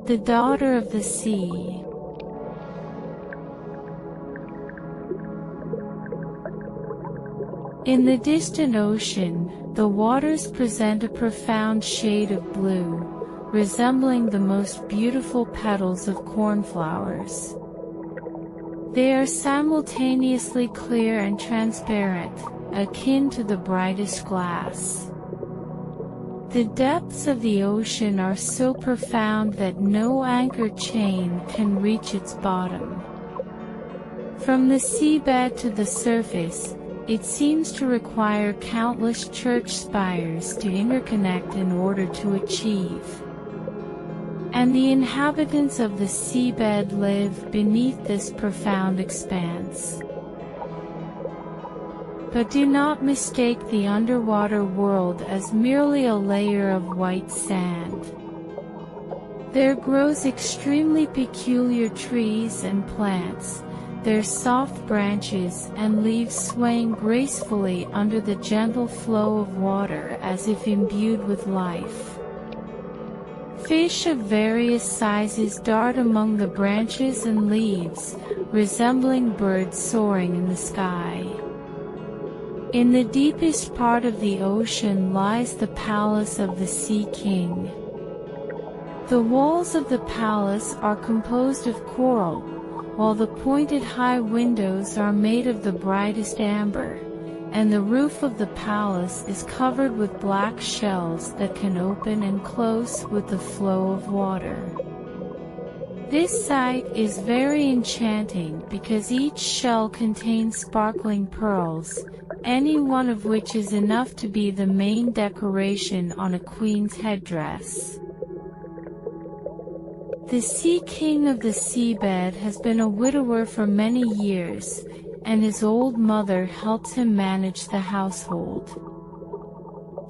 the daughter of the sea. In the distant ocean, the waters present a profound shade of blue, resembling the most beautiful petals of cornflowers. They are simultaneously clear and transparent, akin to the brightest glass. The depths of the ocean are so profound that no anchor chain can reach its bottom. From the seabed to the surface, it seems to require countless church spires to interconnect in order to achieve. And the inhabitants of the seabed live beneath this profound expanse. But do not mistake the underwater world as merely a layer of white sand. There grows extremely peculiar trees and plants, their soft branches and leaves swaying gracefully under the gentle flow of water as if imbued with life. Fish of various sizes dart among the branches and leaves, resembling birds soaring in the sky. In the deepest part of the ocean lies the palace of the Sea King. The walls of the palace are composed of coral, while the pointed high windows are made of the brightest amber, and the roof of the palace is covered with black shells that can open and close with the flow of water. This sight is very enchanting because each shell contains sparkling pearls, any one of which is enough to be the main decoration on a queen's headdress. The Sea King of the seabed has been a widower for many years, and his old mother helps him manage the household.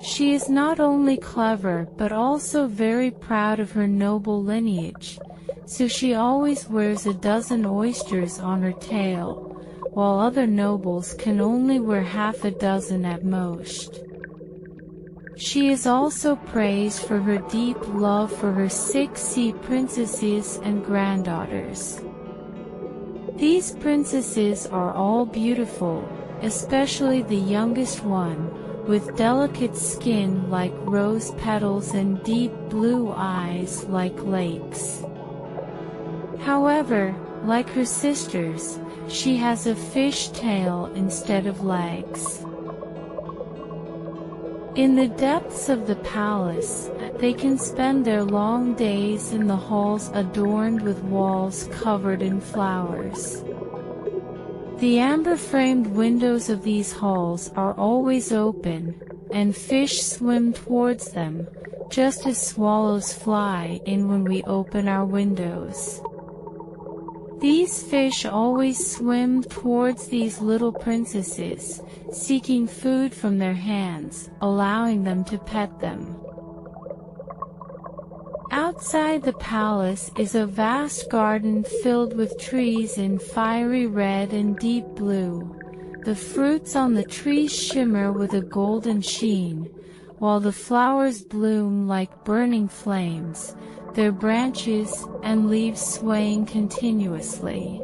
She is not only clever but also very proud of her noble lineage, so she always wears a dozen oysters on her tail, while other nobles can only wear half a dozen at most. She is also praised for her deep love for her 6 sea princesses and granddaughters. These princesses are all beautiful, especially the youngest one, with delicate skin like rose petals and deep blue eyes like lakes. However, like her sisters, she has a fish tail instead of legs. In the depths of the palace, they can spend their long days in the halls adorned with walls covered in flowers. The amber-framed windows of these halls are always open, and fish swim towards them, just as swallows fly in when we open our windows. These fish always swim towards these little princesses, seeking food from their hands, allowing them to pet them. Outside the palace is a vast garden filled with trees in fiery red and deep blue. The fruits on the trees shimmer with a golden sheen, while the flowers bloom like burning flames, their branches and leaves swaying continuously.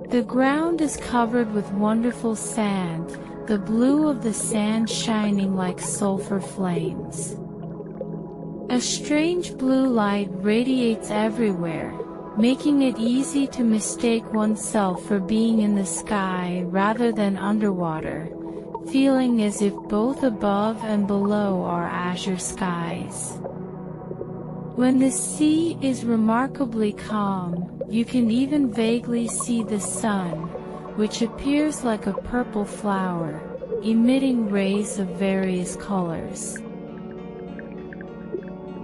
The ground is covered with wonderful sand, the blue of the sand shining like sulfur flames. A strange blue light radiates everywhere, making it easy to mistake oneself for being in the sky rather than underwater, feeling as if both above and below are azure skies. When the sea is remarkably calm, you can even vaguely see the sun, which appears like a purple flower, emitting rays of various colors.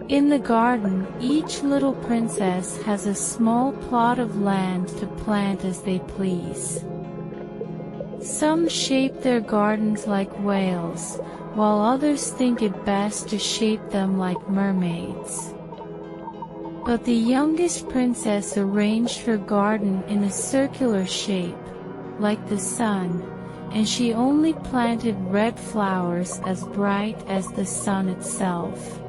In the garden, each little princess has a small plot of land to plant as they please. Some shape their gardens like whales, while others think it best to shape them like mermaids. But the youngest princess arranged her garden in a circular shape, like the sun, and she only planted red flowers as bright as the sun itself.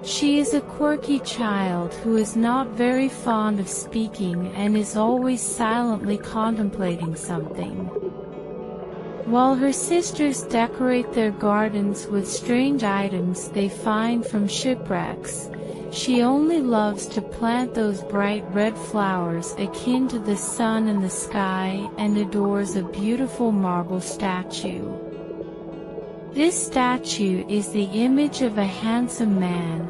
She is a quirky child who is not very fond of speaking and is always silently contemplating something. While her sisters decorate their gardens with strange items they find from shipwrecks, she only loves to plant those bright red flowers akin to the sun in the sky and adores a beautiful marble statue. This statue is the image of a handsome man,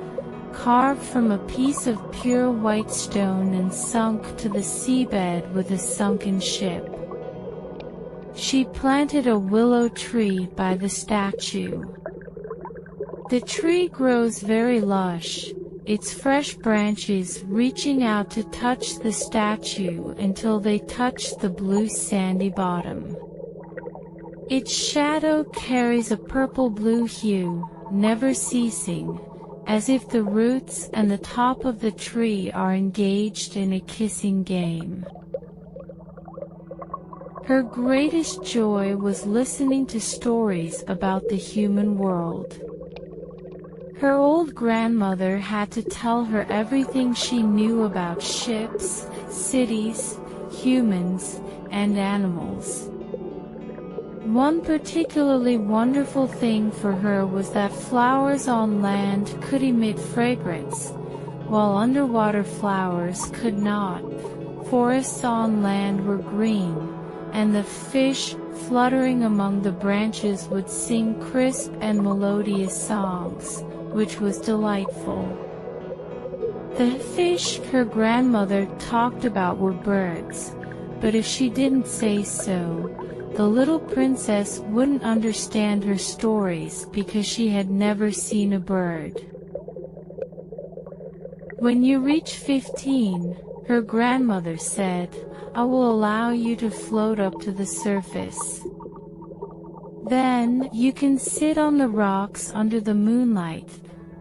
carved from a piece of pure white stone and sunk to the seabed with a sunken ship. She planted a willow tree by the statue. The tree grows very lush, its fresh branches reaching out to touch the statue until they touch the blue sandy bottom. Its shadow carries a purple-blue hue, never ceasing, as if the roots and the top of the tree are engaged in a kissing game. Her greatest joy was listening to stories about the human world. Her old grandmother had to tell her everything she knew about ships, cities, humans, and animals. One particularly wonderful thing for her was that flowers on land could emit fragrance, while underwater flowers could not. Forests on land were green, and the fish, fluttering among the branches, would sing crisp and melodious songs, which was delightful. The fish her grandmother talked about were birds, but if she didn't say so, the little princess wouldn't understand her stories because she had never seen a bird. When you reach 15, her grandmother said, I will allow you to float up to the surface. Then you can sit on the rocks under the moonlight,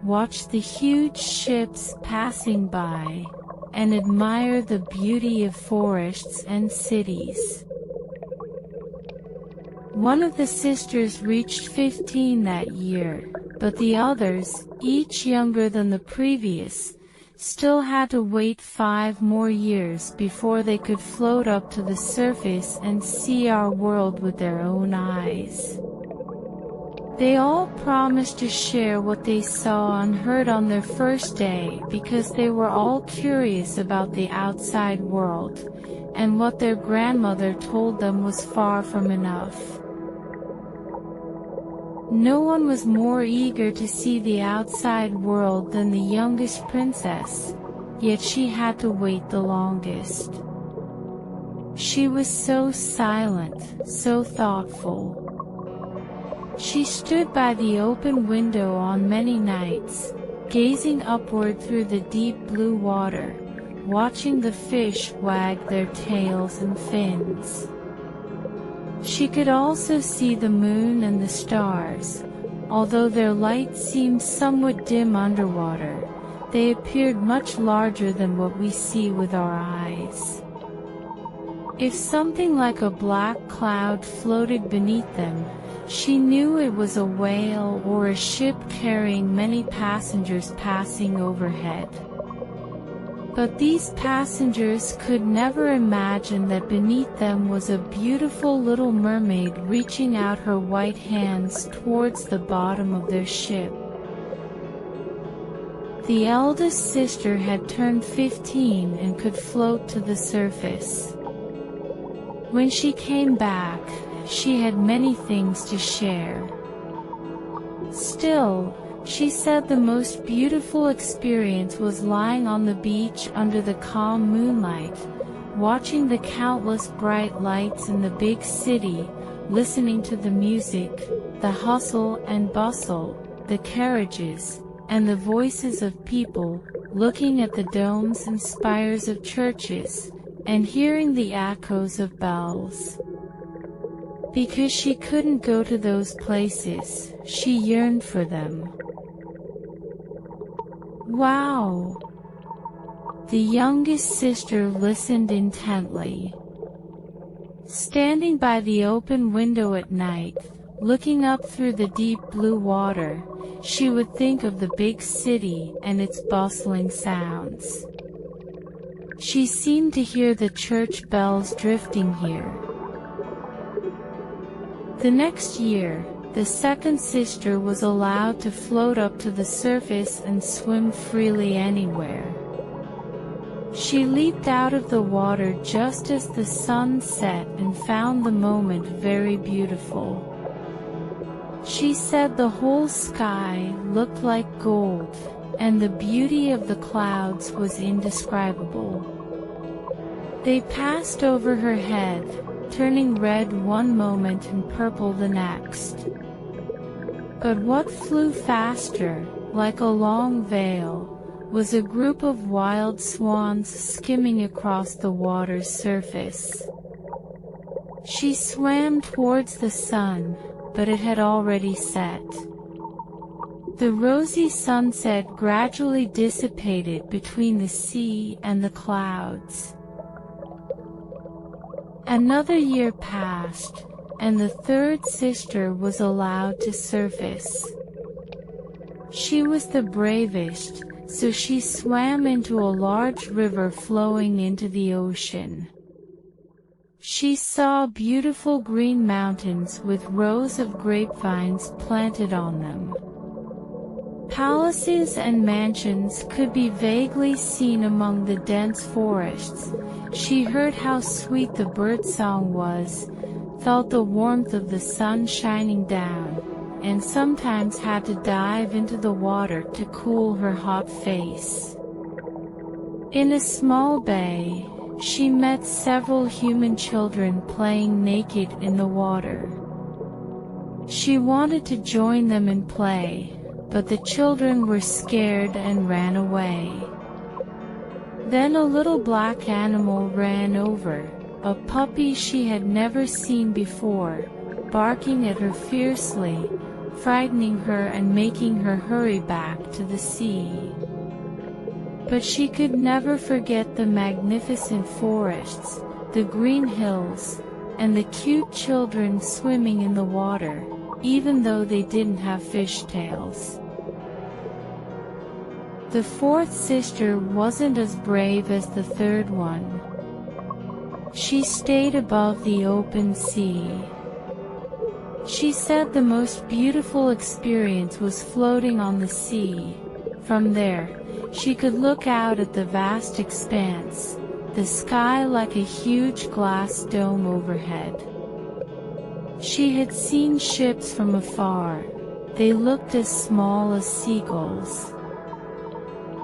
watch the huge ships passing by, and admire the beauty of forests and cities. One of the sisters reached 15 that year, but the others, each younger than the previous, still had to wait 5 more years before they could float up to the surface and see our world with their own eyes. They all promised to share what they saw and heard on their first day because they were all curious about the outside world, and what their grandmother told them was far from enough. No one was more eager to see the outside world than the youngest princess, yet she had to wait the longest. She was so silent, so thoughtful. She stood by the open window on many nights, gazing upward through the deep blue water, watching the fish wag their tails and fins. She could also see the moon and the stars. Although their light seemed somewhat dim underwater, they appeared much larger than what we see with our eyes. If something like a black cloud floated beneath them, she knew it was a whale or a ship carrying many passengers passing overhead. But these passengers could never imagine that beneath them was a beautiful little mermaid reaching out her white hands towards the bottom of their ship. The eldest sister had turned 15 and could float to the surface. When she came back, she had many things to share. Still, she said the most beautiful experience was lying on the beach under the calm moonlight, watching the countless bright lights in the big city, listening to the music, the hustle and bustle, the carriages, and the voices of people, looking at the domes and spires of churches, and hearing the echoes of bells. Because she couldn't go to those places, she yearned for them. Wow! The youngest sister listened intently. Standing by the open window at night, looking up through the deep blue water, she would think of the big city and its bustling sounds. She seemed to hear the church bells drifting here. The next year, the second sister was allowed to float up to the surface and swim freely anywhere. She leaped out of the water just as the sun set and found the moment very beautiful. She said the whole sky looked like gold, and the beauty of the clouds was indescribable. They passed over her head, turning red one moment and purple the next. But what flew faster, like a long veil, was a group of wild swans skimming across the water's surface. She swam towards the sun, but it had already set. The rosy sunset gradually dissipated between the sea and the clouds. Another year passed, and the third sister was allowed to surface. She was the bravest, so she swam into a large river flowing into the ocean. She saw beautiful green mountains with rows of grapevines planted on them. Palaces and mansions could be vaguely seen among the dense forests. She heard how sweet the birdsong was, felt the warmth of the sun shining down, and sometimes had to dive into the water to cool her hot face. In a small bay, she met several human children playing naked in the water. She wanted to join them in play, but the children were scared and ran away. Then a little black animal ran over, a puppy she had never seen before, barking at her fiercely, frightening her and making her hurry back to the sea. But she could never forget the magnificent forests, the green hills, and the cute children swimming in the water, even though they didn't have fishtails. The fourth sister wasn't as brave as the third one. She stayed above the open sea. She said the most beautiful experience was floating on the sea. From there, she could look out at the vast expanse, the sky like a huge glass dome overhead. She had seen ships from afar. They looked as small as seagulls.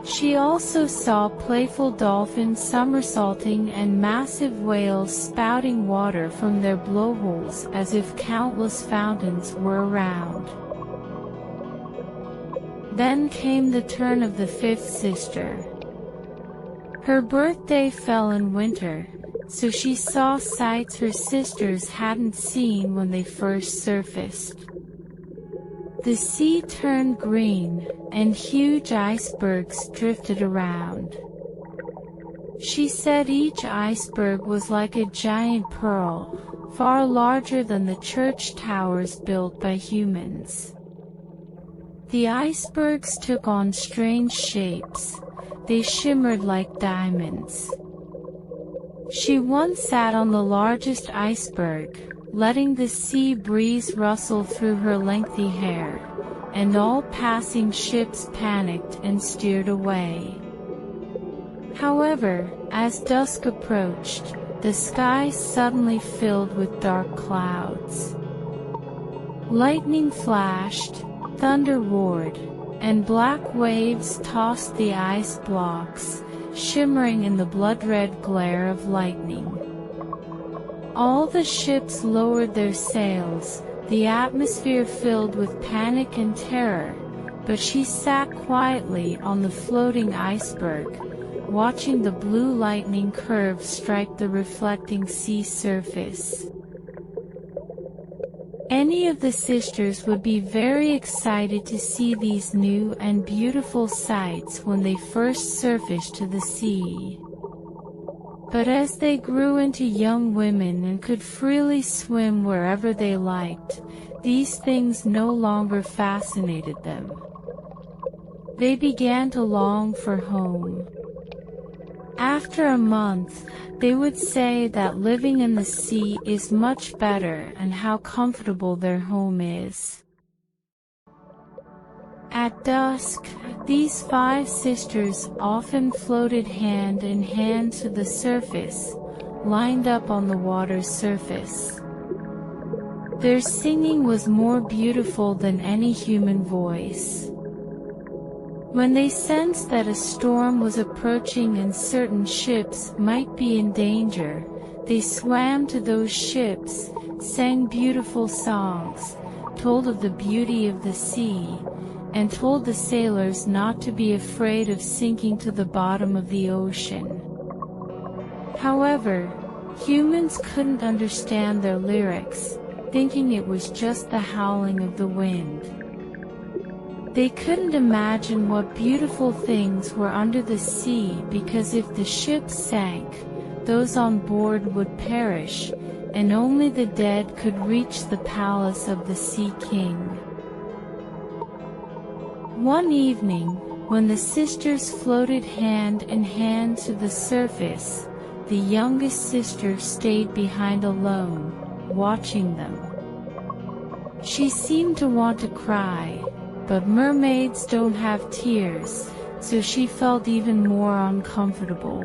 She also saw playful dolphins somersaulting and massive whales spouting water from their blowholes as if countless fountains were around. Then came the turn of the fifth sister. Her birthday fell in winter, so she saw sights her sisters hadn't seen when they first surfaced. The sea turned green, and huge icebergs drifted around. She said each iceberg was like a giant pearl, far larger than the church towers built by humans. The icebergs took on strange shapes. They shimmered like diamonds. She once sat on the largest iceberg, letting the sea breeze rustle through her lengthy hair, and all passing ships panicked and steered away. However, as dusk approached, the sky suddenly filled with dark clouds. Lightning flashed, thunder roared, and black waves tossed the ice blocks, shimmering in the blood-red glare of lightning. All the ships lowered their sails, the atmosphere filled with panic and terror, but she sat quietly on the floating iceberg, watching the blue lightning curve strike the reflecting sea surface. Any of the sisters would be very excited to see these new and beautiful sights when they first surfaced to the sea. But as they grew into young women and could freely swim wherever they liked, these things no longer fascinated them. they began to long for home. After a month, they would say that living in the sea is much better and how comfortable their home is. At dusk, these 5 sisters often floated hand in hand to the surface, lined up on the water's surface. Their singing was more beautiful than any human voice. When they sensed that a storm was approaching and certain ships might be in danger, they swam to those ships, sang beautiful songs, told of the beauty of the sea, and told the sailors not to be afraid of sinking to the bottom of the ocean. However, humans couldn't understand their lyrics, thinking it was just the howling of the wind. They couldn't imagine what beautiful things were under the sea, because if the ship sank, those on board would perish, and only the dead could reach the palace of the Sea King. One evening, when the sisters floated hand in hand to the surface, the youngest sister stayed behind alone, watching them. She seemed to want to cry, but mermaids don't have tears, so she felt even more uncomfortable.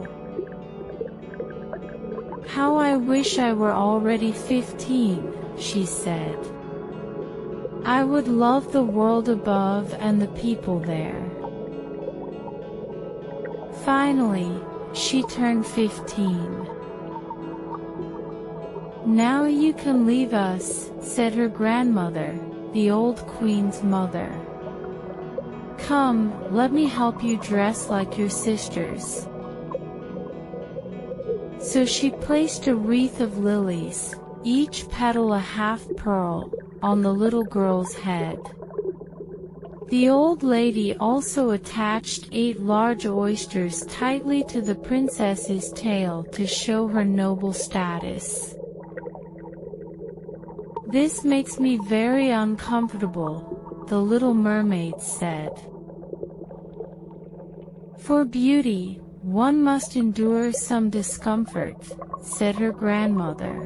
"How I wish I were already 15, she said. "I would love the world above and the people there." Finally, she turned 15. "Now you can leave us," said her grandmother, the old queen's mother. "Come, let me help you dress like your sisters." So she placed a wreath of lilies, each petal a half-pearl, on the little girl's head. The old lady also attached 8 large oysters tightly to the princess's tail to show her noble status. "This makes me very uncomfortable," the little mermaid said. "For beauty, one must endure some discomfort," said her grandmother.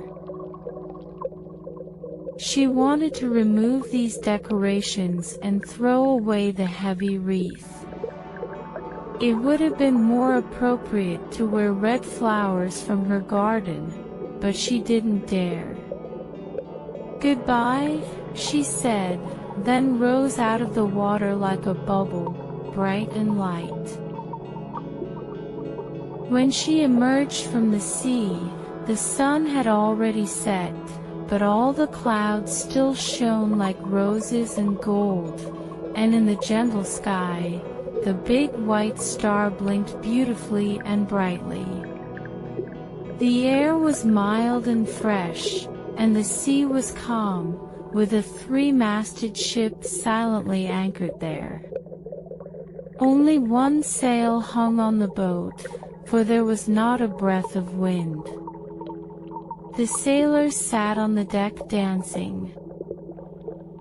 She wanted to remove these decorations and throw away the heavy wreath. It would have been more appropriate to wear red flowers from her garden, but she didn't dare. "Goodbye," she said, then rose out of the water like a bubble, bright and light. When she emerged from the sea, the sun had already set, but all the clouds still shone like roses and gold, and in the gentle sky, the big white star blinked beautifully and brightly. The air was mild and fresh, and the sea was calm, with a 3-masted ship silently anchored there. Only one sail hung on the boat, for there was not a breath of wind. The sailors sat on the deck dancing.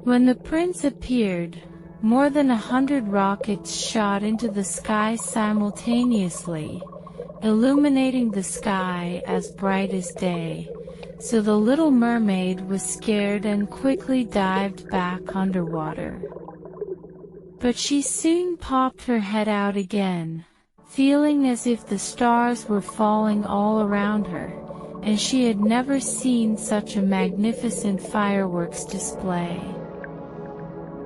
When the prince appeared, more than 100 rockets shot into the sky simultaneously, illuminating the sky as bright as day, so the little mermaid was scared and quickly dived back underwater. But she soon popped her head out again, feeling as if the stars were falling all around her, and she had never seen such a magnificent fireworks display.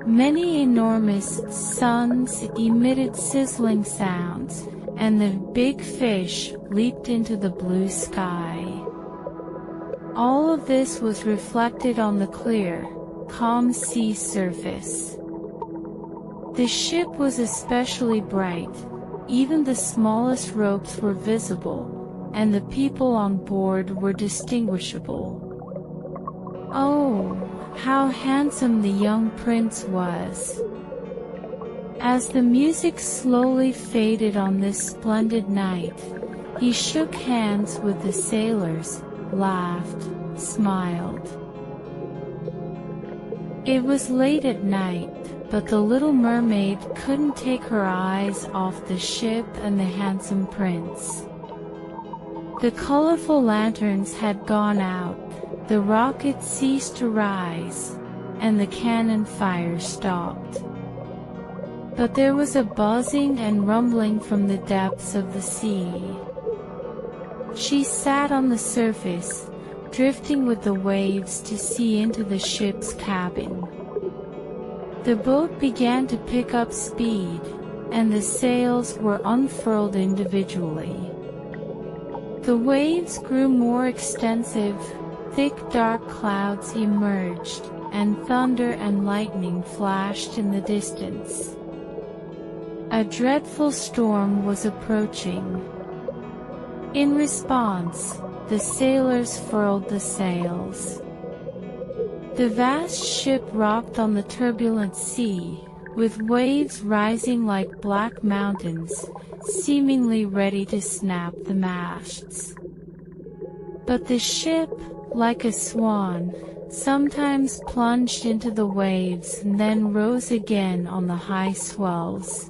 Many enormous suns emitted sizzling sounds, and the big fish leaped into the blue sky. All of this was reflected on the clear, calm sea surface. The ship was especially bright. Even the smallest ropes were visible, and the people on board were distinguishable. Oh, how handsome the young prince was! As the music slowly faded on this splendid night, he shook hands with the sailors, laughed, smiled. It was late at night, but the little mermaid couldn't take her eyes off the ship and the handsome prince. The colorful lanterns had gone out, the rockets ceased to rise, and the cannon fire stopped. But there was a buzzing and rumbling from the depths of the sea. She sat on the surface, drifting with the waves to see into the ship's cabin. The boat began to pick up speed, and the sails were unfurled individually. The waves grew more extensive, thick dark clouds emerged, and thunder and lightning flashed in the distance. A dreadful storm was approaching. In response, the sailors furled the sails. The vast ship rocked on the turbulent sea, with waves rising like black mountains, seemingly ready to snap the masts. But the ship, like a swan, sometimes plunged into the waves and then rose again on the high swells.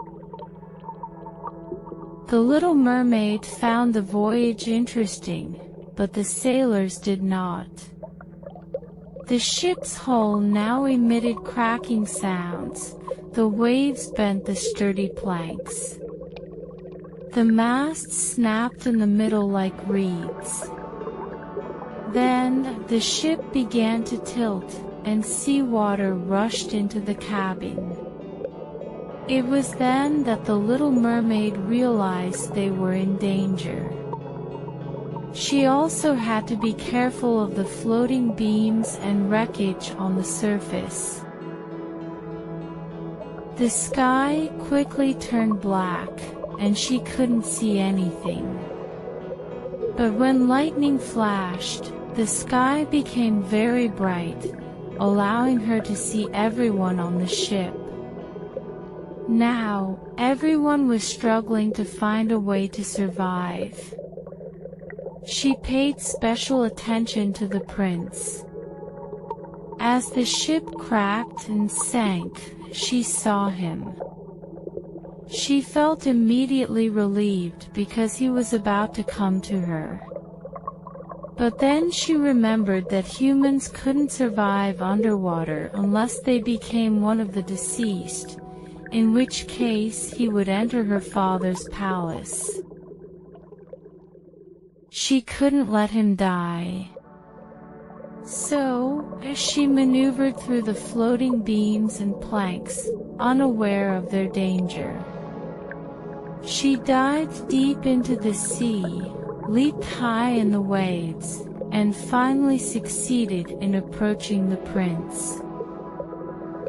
The little mermaid found the voyage interesting, but the sailors did not. The ship's hull now emitted cracking sounds, the waves bent the sturdy planks. The masts snapped in the middle like reeds. Then, the ship began to tilt, and seawater rushed into the cabin. It was then that the little mermaid realized they were in danger. She also had to be careful of the floating beams and wreckage on the surface. The sky quickly turned black, and she couldn't see anything. But when lightning flashed, the sky became very bright, allowing her to see everyone on the ship. Now, everyone was struggling to find a way to survive. She paid special attention to the prince. As the ship cracked and sank, she saw him. She felt immediately relieved because he was about to come to her. But then she remembered that humans couldn't survive underwater unless they became one of the deceased, in which case he would enter her father's palace. She couldn't let him die. So, as she maneuvered through the floating beams and planks, unaware of their danger. She dived deep into the sea, leaped high in the waves, and finally succeeded in approaching the prince.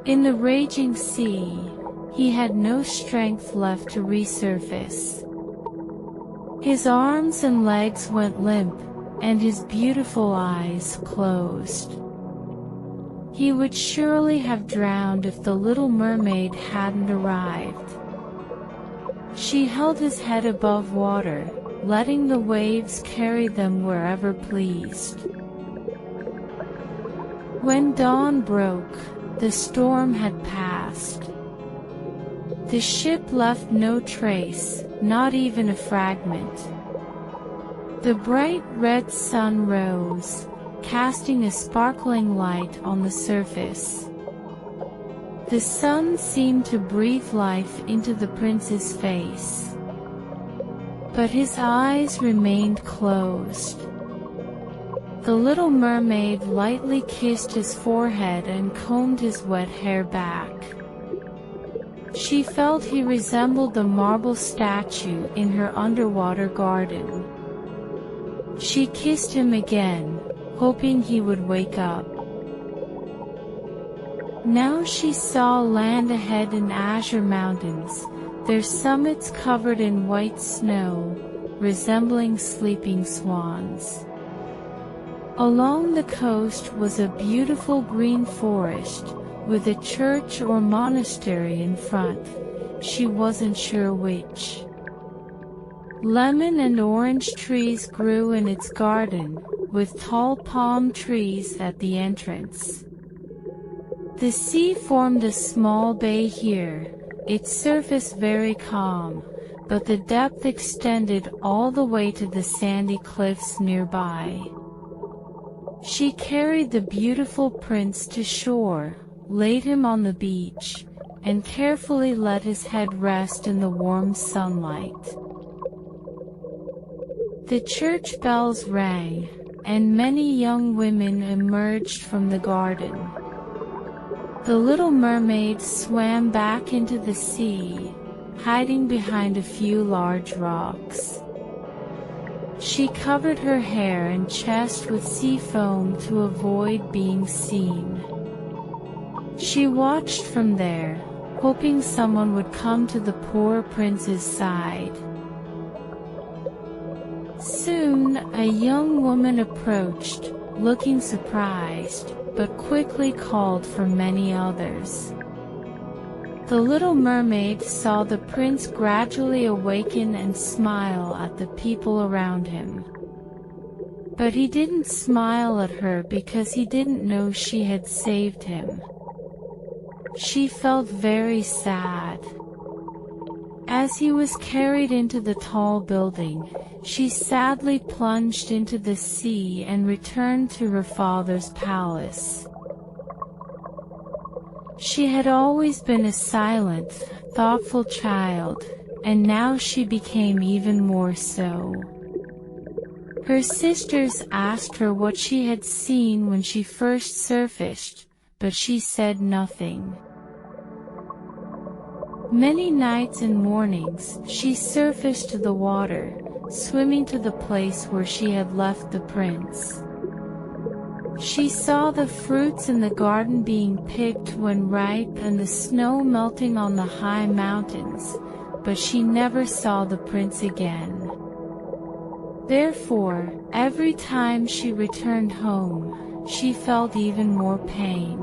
In the raging sea, he had no strength left to resurface. His arms and legs went limp, and his beautiful eyes closed. He would surely have drowned if the little mermaid hadn't arrived. She held his head above water, letting the waves carry them wherever pleased. When dawn broke, the storm had passed. The ship left no trace, not even a fragment. The bright red sun rose, casting a sparkling light on the surface. The sun seemed to breathe life into the prince's face. But his eyes remained closed. The little mermaid lightly kissed his forehead and combed his wet hair back. She felt he resembled the marble statue in her underwater garden. She kissed him again, hoping he would wake up. Now she saw land ahead in azure mountains, their summits covered in white snow, resembling sleeping swans. Along the coast was a beautiful green forest, with a church or monastery in front. She wasn't sure which. Lemon and orange trees grew in its garden, with tall palm trees at the entrance. The sea formed a small bay here, its surface very calm, but the depth extended all the way to the sandy cliffs nearby. She carried the beautiful prince to shore, laid him on the beach, and carefully let his head rest in the warm sunlight. The church bells rang, and many young women emerged from the garden. The little mermaid swam back into the sea, hiding behind a few large rocks. She covered her hair and chest with sea foam to avoid being seen. She watched from there, hoping someone would come to the poor prince's side. Soon, a young woman approached, looking surprised, but quickly called for many others. The little mermaid saw the prince gradually awaken and smile at the people around him. But he didn't smile at her because he didn't know she had saved him. She felt very sad. As he was carried into the tall building, she sadly plunged into the sea and returned to her father's palace. She had always been a silent, thoughtful child, and now she became even more so. Her sisters asked her what she had seen when she first surfaced, but she said nothing. Many nights and mornings, she surfaced to the water, swimming to the place where she had left the prince. She saw the fruits in the garden being picked when ripe and the snow melting on the high mountains, but she never saw the prince again. Therefore, every time she returned home, she felt even more pain.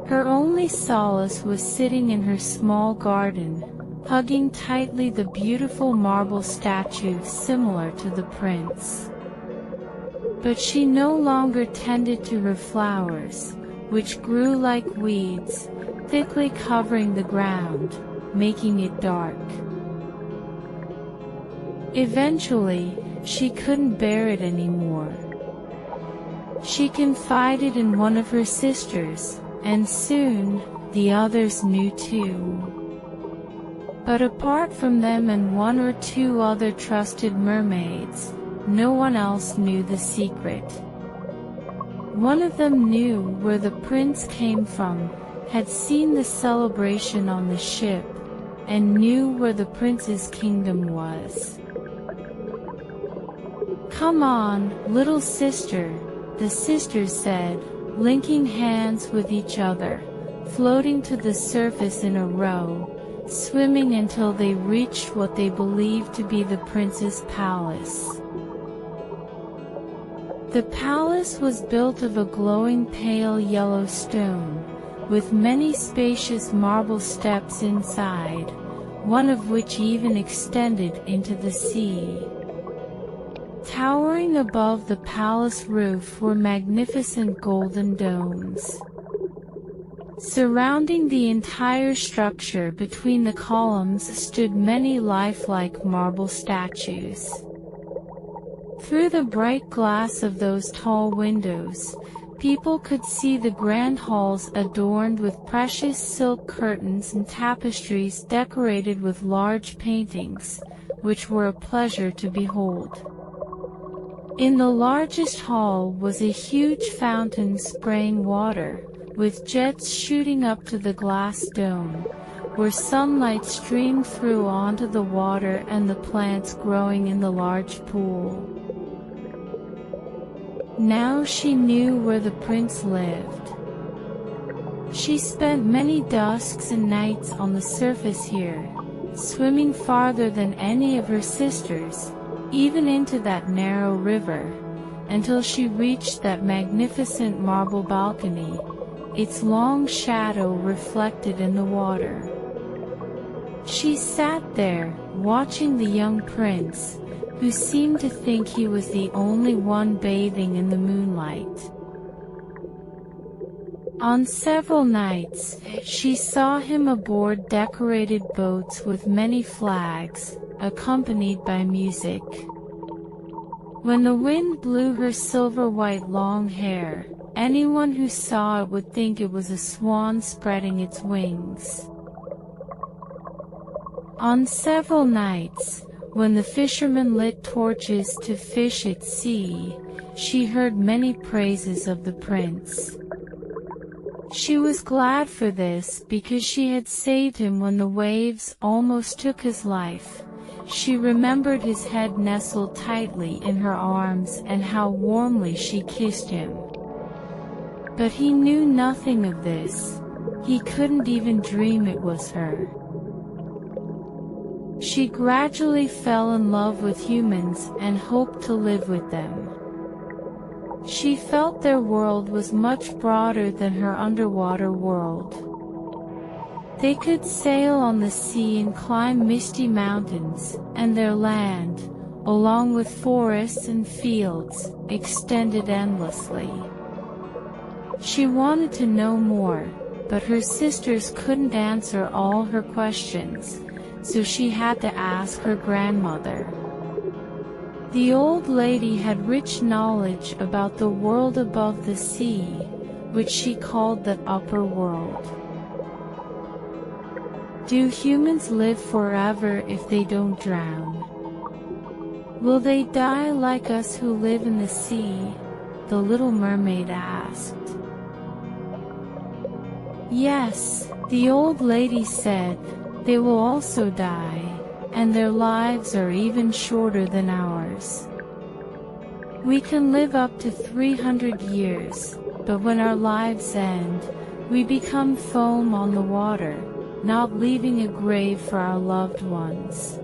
Her only solace was sitting in her small garden, hugging tightly the beautiful marble statue similar to the prince. But she no longer tended to her flowers, which grew like weeds, thickly covering the ground, making it dark. Eventually, she couldn't bear it anymore. She confided in one of her sisters, and soon, the others knew too. But apart from them and one or two other trusted mermaids, no one else knew the secret. One of them knew where the prince came from, had seen the celebration on the ship, and knew where the prince's kingdom was. "Come on, little sister," the sisters said, linking hands with each other, floating to the surface in a row, swimming until they reached what they believed to be the prince's palace. The palace was built of a glowing pale yellow stone, with many spacious marble steps inside, one of which even extended into the sea. Towering above the palace roof were magnificent golden domes. Surrounding the entire structure between the columns stood many lifelike marble statues. Through the bright glass of those tall windows, people could see the grand halls adorned with precious silk curtains and tapestries decorated with large paintings, which were a pleasure to behold. In the largest hall was a huge fountain spraying water, with jets shooting up to the glass dome, where sunlight streamed through onto the water and the plants growing in the large pool. Now she knew where the prince lived. She spent many dusks and nights on the surface here, swimming farther than any of her sisters, even into that narrow river, until she reached that magnificent marble balcony, its long shadow reflected in the water. She sat there, watching the young prince, who seemed to think he was the only one bathing in the moonlight. On several nights, she saw him aboard decorated boats with many flags, accompanied by music. When the wind blew her silver-white long hair, anyone who saw it would think it was a swan spreading its wings. On several nights, when the fishermen lit torches to fish at sea, she heard many praises of the prince. She was glad for this because she had saved him when the waves almost took his life. She remembered his head nestled tightly in her arms and how warmly she kissed him. But he knew nothing of this. He couldn't even dream it was her. She gradually fell in love with humans and hoped to live with them. She felt their world was much broader than her underwater world. They could sail on the sea and climb misty mountains, and their land, along with forests and fields, extended endlessly. She wanted to know more, but her sisters couldn't answer all her questions, so she had to ask her grandmother. The old lady had rich knowledge about the world above the sea, which she called the upper world. Do humans live forever if they don't drown? Will they die like us who live in the sea? The little mermaid asked. Yes, the old lady said, they will also die, and their lives are even shorter than ours. We can live up to 300 years, but when our lives end, we become foam on the water, not leaving a grave for our loved ones.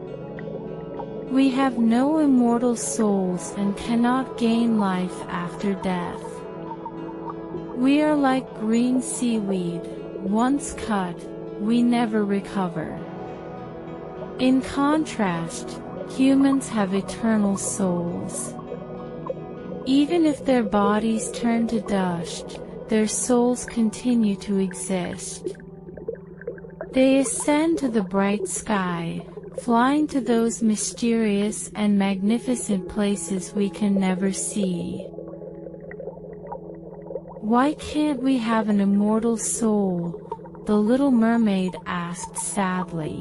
We have no immortal souls and cannot gain life after death. We are like green seaweed, once cut, we never recover. In contrast, humans have eternal souls. Even if their bodies turn to dust, their souls continue to exist. They ascend to the bright sky, flying to those mysterious and magnificent places we can never see. Why can't we have an immortal soul? The little mermaid asked sadly.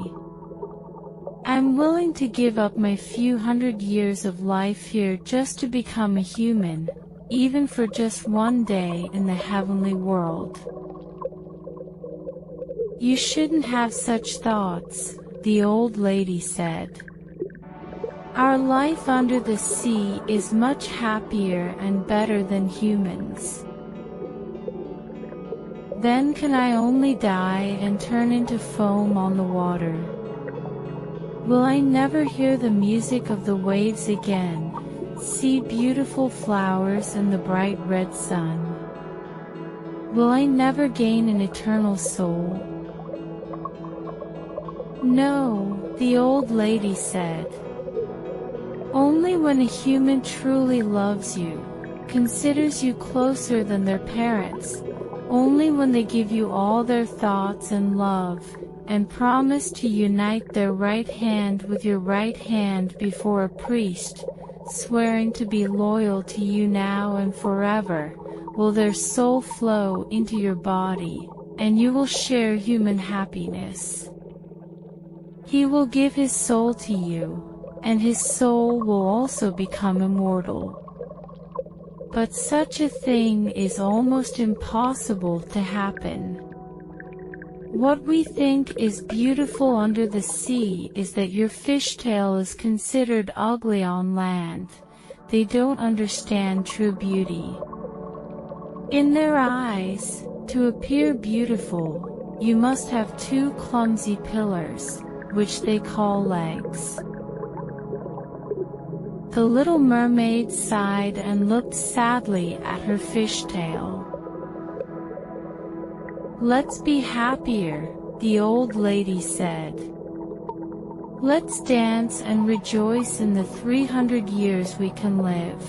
I'm willing to give up my few hundred years of life here just to become a human, even for just one day in the heavenly world. You shouldn't have such thoughts, the old lady said. Our life under the sea is much happier and better than humans. Then can I only die and turn into foam on the water? Will I never hear the music of the waves again, see beautiful flowers and the bright red sun? Will I never gain an eternal soul? No, the old lady said. Only when a human truly loves you, considers you closer than their parents, only when they give you all their thoughts and love, and promise to unite their right hand with your right hand before a priest, swearing to be loyal to you now and forever, will their soul flow into your body, and you will share human happiness. He will give his soul to you, and his soul will also become immortal. But such a thing is almost impossible to happen. What we think is beautiful under the sea is that your fishtail is considered ugly on land. They don't understand true beauty. In their eyes, to appear beautiful, you must have two clumsy pillars, which they call legs. The little mermaid sighed and looked sadly at her fishtail. Let's be happier, the old lady said. Let's dance and rejoice in the 300 years we can live.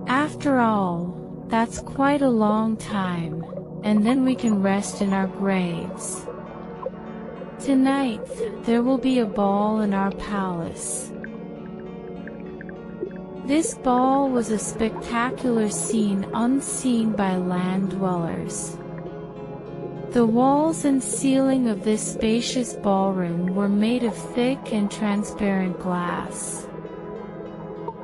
After all, that's quite a long time, and then we can rest in our graves. Tonight, there will be a ball in our palace. This ball was a spectacular scene unseen by land dwellers. The walls and ceiling of this spacious ballroom were made of thick and transparent glass.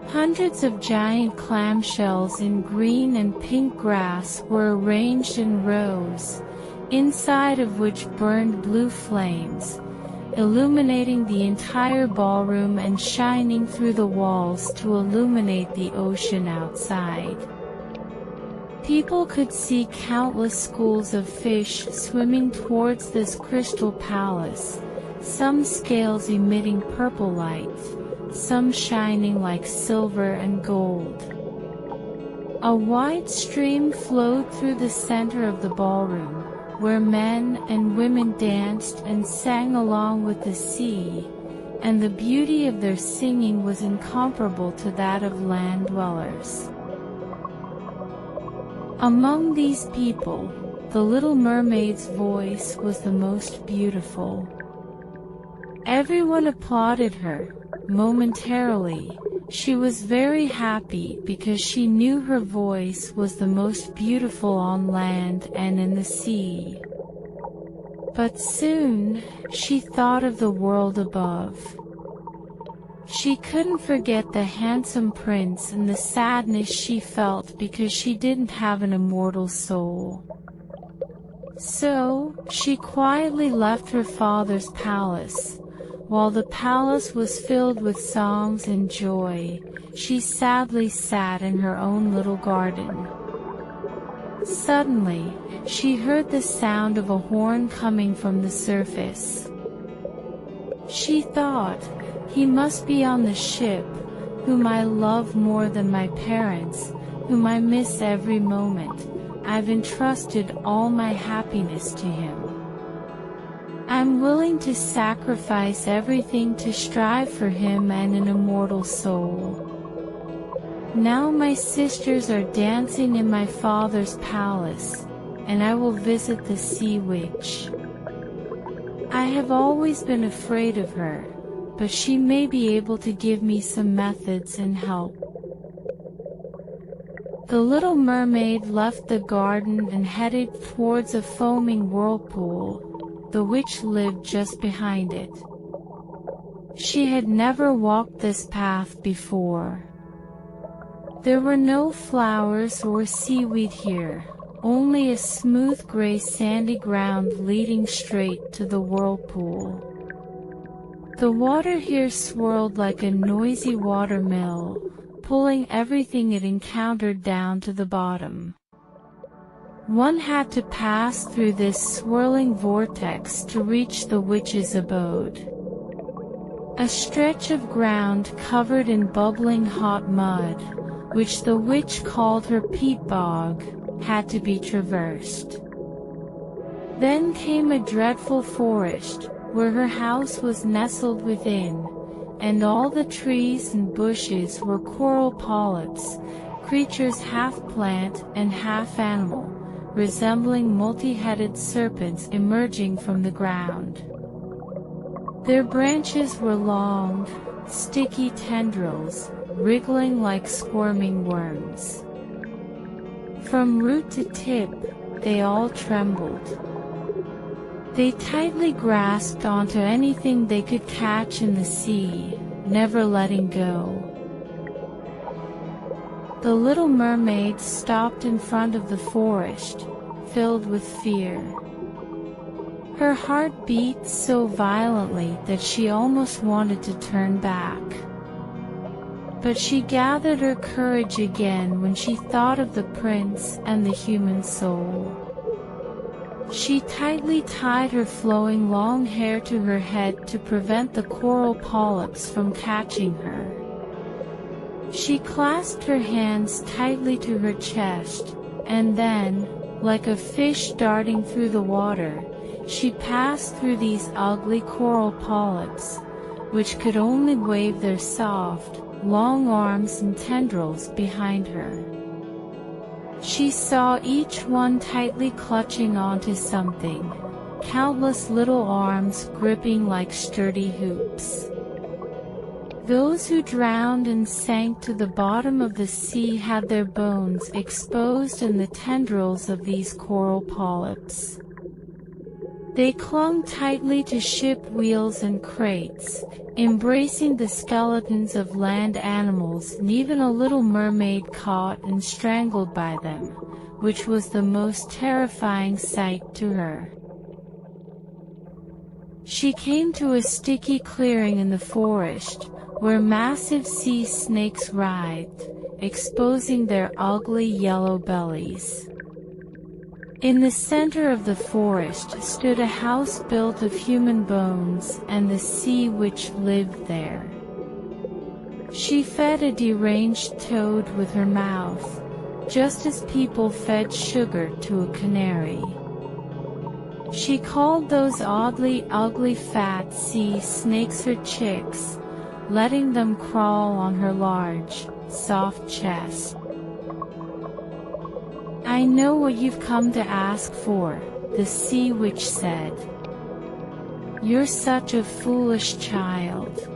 Hundreds of giant clamshells in green and pink grass were arranged in rows, inside of which burned blue flames, illuminating the entire ballroom and shining through the walls to illuminate the ocean outside. People could see countless schools of fish swimming towards this crystal palace, some scales emitting purple light, some shining like silver and gold. A wide stream flowed through the center of the ballroom, where men and women danced and sang along with the sea, and the beauty of their singing was incomparable to that of land dwellers. Among these people, the little mermaid's voice was the most beautiful. Everyone applauded her. Momentarily, she was very happy because she knew her voice was the most beautiful on land and in the sea. But soon, she thought of the world above. She couldn't forget the handsome prince and the sadness she felt because she didn't have an immortal soul. So, she quietly left her father's palace. While the palace was filled with songs and joy, she sadly sat in her own little garden. Suddenly, she heard the sound of a horn coming from the surface. She thought, "He must be on the ship, whom I love more than my parents, whom I miss every moment. I've entrusted all my happiness to him. I'm willing to sacrifice everything to strive for him and an immortal soul. Now my sisters are dancing in my father's palace, and I will visit the sea witch. I have always been afraid of her, but she may be able to give me some methods and help." The little mermaid left the garden and headed towards a foaming whirlpool. The witch lived just behind it. She had never walked this path before. There were no flowers or seaweed here, only a smooth gray sandy ground leading straight to the whirlpool. The water here swirled like a noisy water mill, pulling everything it encountered down to the bottom. One had to pass through this swirling vortex to reach the witch's abode. A stretch of ground covered in bubbling hot mud, which the witch called her peat bog, had to be traversed. Then came a dreadful forest, where her house was nestled within, and all the trees and bushes were coral polyps, creatures half plant and half animal, resembling multi-headed serpents emerging from the ground. Their branches were long, sticky tendrils, wriggling like squirming worms. From root to tip, they all trembled. They tightly grasped onto anything they could catch in the sea, never letting go. The little mermaid stopped in front of the forest, filled with fear. Her heart beat so violently that she almost wanted to turn back. But she gathered her courage again when she thought of the prince and the human soul. She tightly tied her flowing long hair to her head to prevent the coral polyps from catching her. She clasped her hands tightly to her chest, and then, like a fish darting through the water, she passed through these ugly coral polyps, which could only wave their soft, long arms and tendrils behind her. She saw each one tightly clutching onto something, countless little arms gripping like sturdy hoops. Those who drowned and sank to the bottom of the sea had their bones exposed in the tendrils of these coral polyps. They clung tightly to ship wheels and crates, embracing the skeletons of land animals, and even a little mermaid caught and strangled by them, which was the most terrifying sight to her. She came to a sticky clearing in the forest, where massive sea snakes writhed, exposing their ugly yellow bellies. In the center of the forest stood a house built of human bones and the sea witch lived there. She fed a deranged toad with her mouth, just as people fed sugar to a canary. She called those oddly ugly fat sea snakes her chicks, letting them crawl on her large, soft chest. "I know what you've come to ask for," the sea witch said. "You're such a foolish child.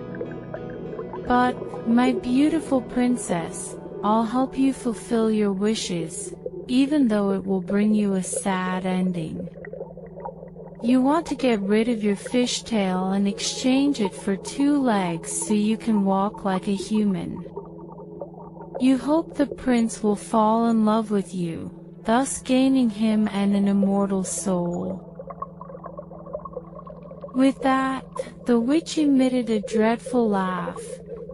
But, my beautiful princess, I'll help you fulfill your wishes, even though it will bring you a sad ending. You want to get rid of your fishtail and exchange it for 2 legs so you can walk like a human. You hope the prince will fall in love with you, thus gaining him and an immortal soul." With that, the witch emitted a dreadful laugh,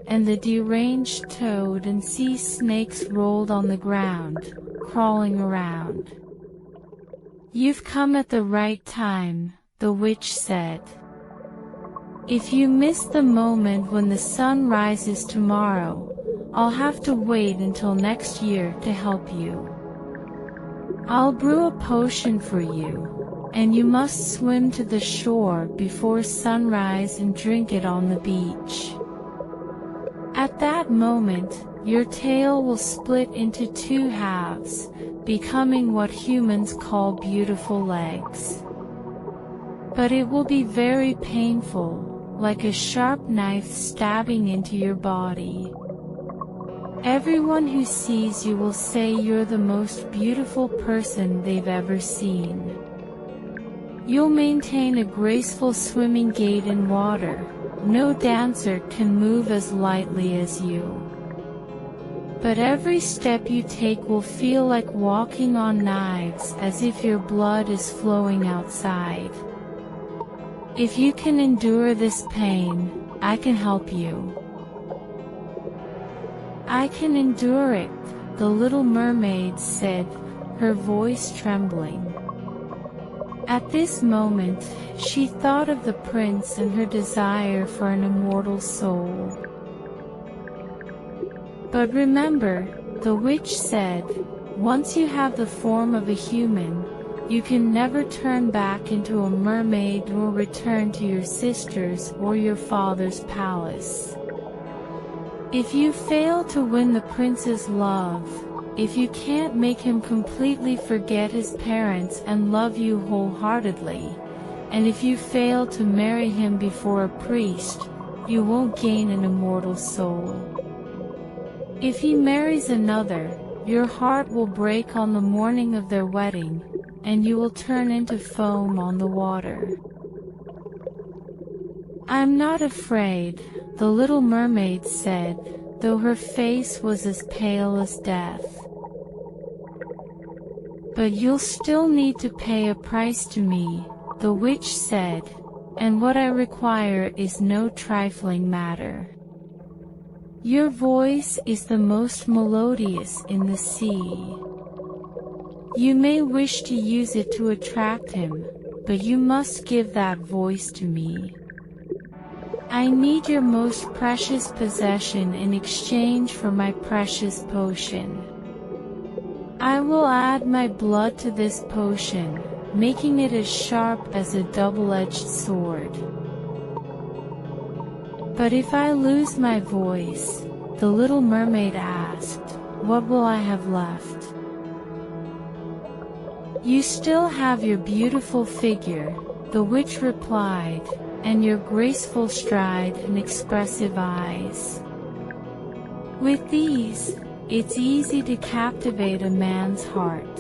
and the deranged toad and sea snakes rolled on the ground, crawling around. "You've come at the right time," the witch said. "If you miss the moment when the sun rises tomorrow, I'll have to wait until next year to help you. I'll brew a potion for you, and you must swim to the shore before sunrise and drink it on the beach. At that moment, your tail will split into 2 halves, becoming what humans call beautiful legs. But it will be very painful, like a sharp knife stabbing into your body. Everyone who sees you will say you're the most beautiful person they've ever seen. You'll maintain a graceful swimming gait in water. No dancer can move as lightly as you. But every step you take will feel like walking on knives, as if your blood is flowing outside. If you can endure this pain, I can help you." "I can endure it," the little mermaid said, her voice trembling. At this moment, she thought of the prince and her desire for an immortal soul. "But remember," the witch said, "once you have the form of a human, you can never turn back into a mermaid nor return to your sister's or your father's palace. If you fail to win the prince's love, if you can't make him completely forget his parents and love you wholeheartedly, and if you fail to marry him before a priest, you won't gain an immortal soul. If he marries another, your heart will break on the morning of their wedding, and you will turn into foam on the water." "I'm not afraid," the little mermaid said, though her face was as pale as death. "But you'll still need to pay a price to me," the witch said, "and what I require is no trifling matter. Your voice is the most melodious in the sea. You may wish to use it to attract him, but you must give that voice to me. I need your most precious possession in exchange for my precious potion. I will add my blood to this potion, making it as sharp as a double-edged sword. But if I lose my voice," the little mermaid asked, "what will I have left?" "You still have your beautiful figure," the witch replied, "and your graceful stride and expressive eyes. With these, it's easy to captivate a man's heart.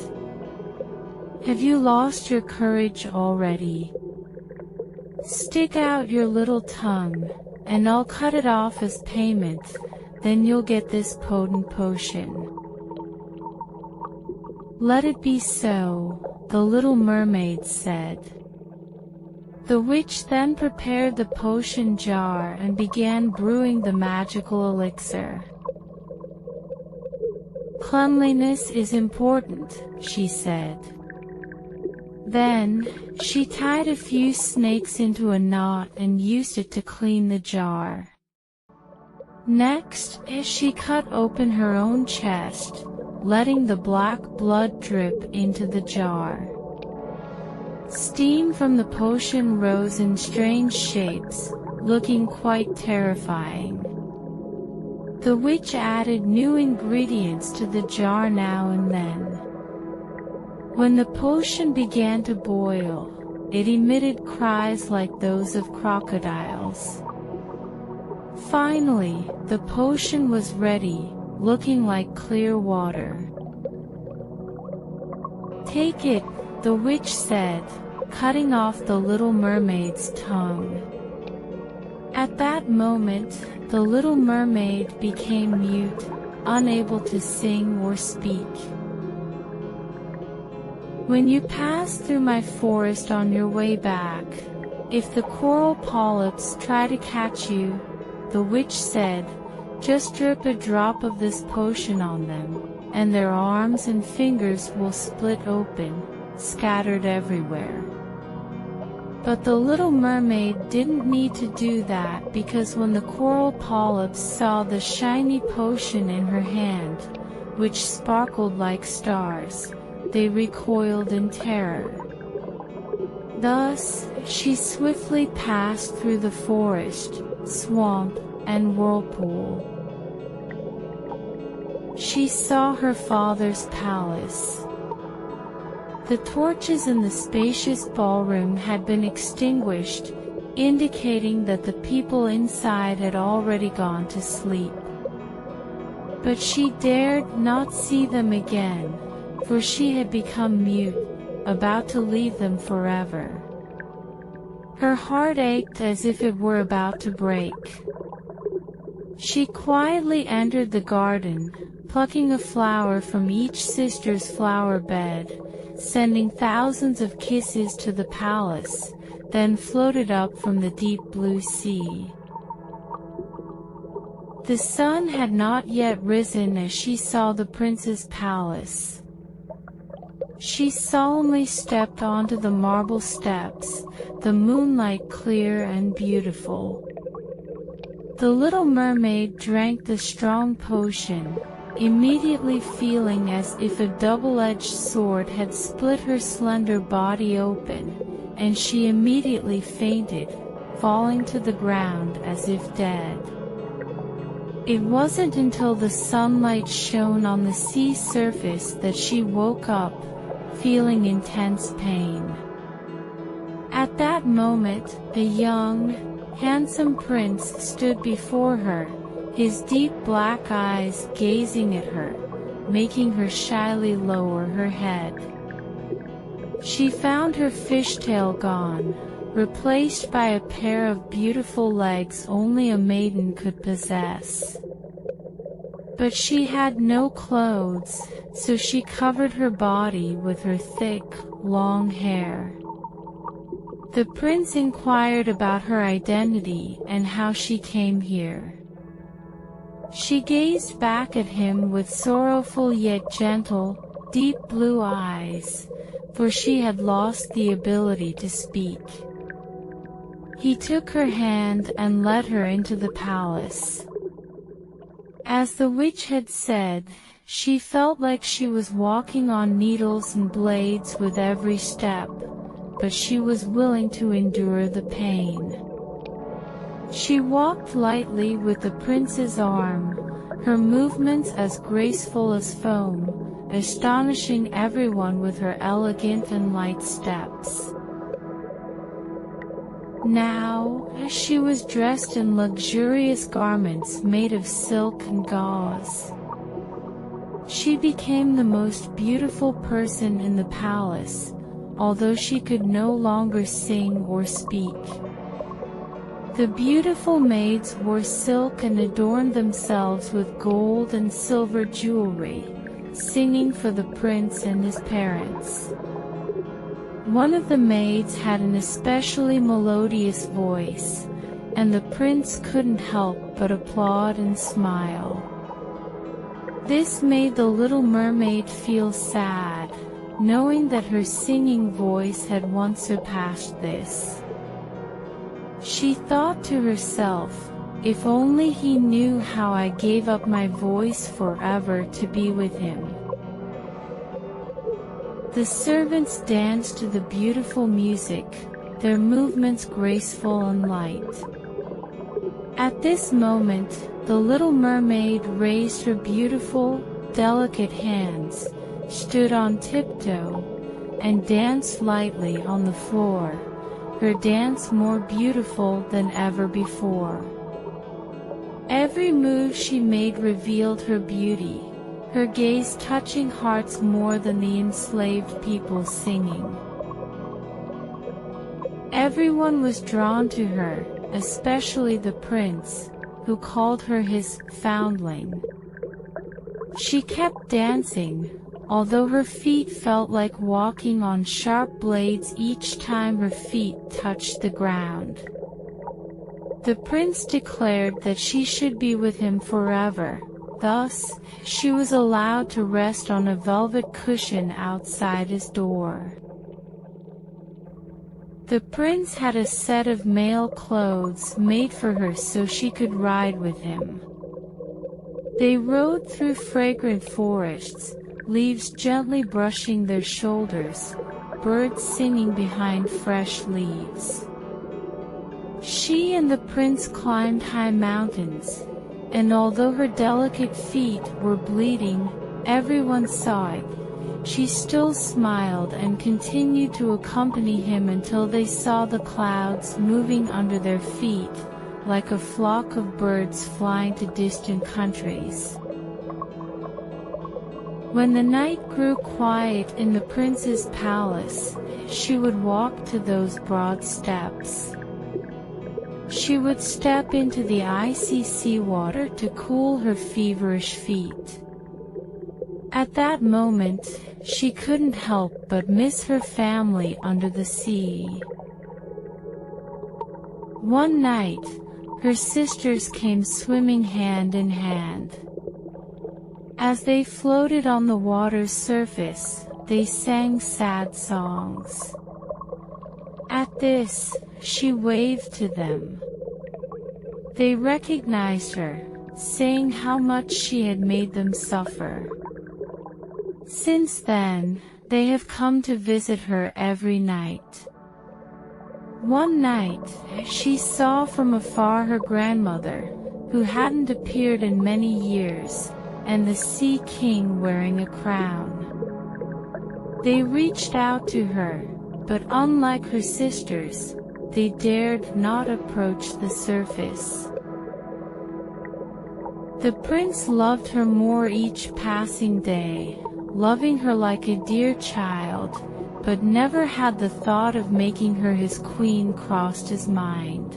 Have you lost your courage already? Stick out your little tongue, and I'll cut it off as payment, then you'll get this potent potion." "Let it be so," the little mermaid said. The witch then prepared the potion jar and began brewing the magical elixir. "Cleanliness is important," she said. Then, she tied a few snakes into a knot and used it to clean the jar. Next, she cut open her own chest, letting the black blood drip into the jar. Steam from the potion rose in strange shapes, looking quite terrifying. The witch added new ingredients to the jar now and then. When the potion began to boil, it emitted cries like those of crocodiles. Finally, the potion was ready, looking like clear water. "Take it," the witch said, cutting off the little mermaid's tongue. At that moment, the little mermaid became mute, unable to sing or speak. "When you pass through my forest on your way back, if the coral polyps try to catch you," the witch said, "just drip a drop of this potion on them, and their arms and fingers will split open, scattered everywhere." But the little mermaid didn't need to do that, because when the coral polyps saw the shiny potion in her hand, which sparkled like stars, they recoiled in terror. Thus, she swiftly passed through the forest, swamp, and whirlpool. She saw her father's palace. The torches in the spacious ballroom had been extinguished, indicating that the people inside had already gone to sleep. But she dared not see them again, for she had become mute, about to leave them forever. Her heart ached as if it were about to break. She quietly entered the garden, plucking a flower from each sister's flower bed, sending thousands of kisses to the palace, then floated up from the deep blue sea. The sun had not yet risen as she saw the prince's palace. She solemnly stepped onto the marble steps, the moonlight clear and beautiful. The little mermaid drank the strong potion, immediately feeling as if a double-edged sword had split her slender body open, and she immediately fainted, falling to the ground as if dead. It wasn't until the sunlight shone on the sea surface that she woke up, feeling intense pain. At that moment, the young, handsome prince stood before her, his deep black eyes gazing at her, making her shyly lower her head. She found her fishtail gone, replaced by a pair of beautiful legs only a maiden could possess. But she had no clothes, so she covered her body with her thick, long hair. The prince inquired about her identity and how she came here. She gazed back at him with sorrowful yet gentle, deep blue eyes, for she had lost the ability to speak. He took her hand and led her into the palace. As the witch had said, she felt like she was walking on needles and blades with every step, but she was willing to endure the pain. She walked lightly with the prince's arm, her movements as graceful as foam, astonishing everyone with her elegant and light steps. Now, she was dressed in luxurious garments made of silk and gauze. She became the most beautiful person in the palace, although she could no longer sing or speak. The beautiful maids wore silk and adorned themselves with gold and silver jewelry, singing for the prince and his parents. One of the maids had an especially melodious voice, and the prince couldn't help but applaud and smile. This made the little mermaid feel sad, knowing that her singing voice had once surpassed this. She thought to herself, "If only he knew how I gave up my voice forever to be with him." The servants danced to the beautiful music, their movements graceful and light. At this moment, the little mermaid raised her beautiful, delicate hands, stood on tiptoe, and danced lightly on the floor, her dance more beautiful than ever before. Every move she made revealed her beauty, her gaze touching hearts more than the enslaved people singing. Everyone was drawn to her, especially the prince, who called her his foundling. She kept dancing, although her feet felt like walking on sharp blades each time her feet touched the ground. The prince declared that she should be with him forever. Thus, she was allowed to rest on a velvet cushion outside his door. The prince had a set of male clothes made for her so she could ride with him. They rode through fragrant forests, leaves gently brushing their shoulders, birds singing behind fresh leaves. She and the prince climbed high mountains, and although her delicate feet were bleeding, everyone saw it. She still smiled and continued to accompany him until they saw the clouds moving under their feet, like a flock of birds flying to distant countries. When the night grew quiet in the prince's palace, she would walk to those broad steps. She would step into the icy seawater to cool her feverish feet. At that moment, she couldn't help but miss her family under the sea. One night, her sisters came swimming hand in hand. As they floated on the water's surface, they sang sad songs. At this, she waved to them. They recognized her, saying how much she had made them suffer. Since then, they have come to visit her every night. One night, she saw from afar her grandmother, who hadn't appeared in many years, and the Sea King wearing a crown. They reached out to her, but unlike her sisters, they dared not approach the surface. The prince loved her more each passing day, loving her like a dear child, but never had the thought of making her his queen crossed his mind.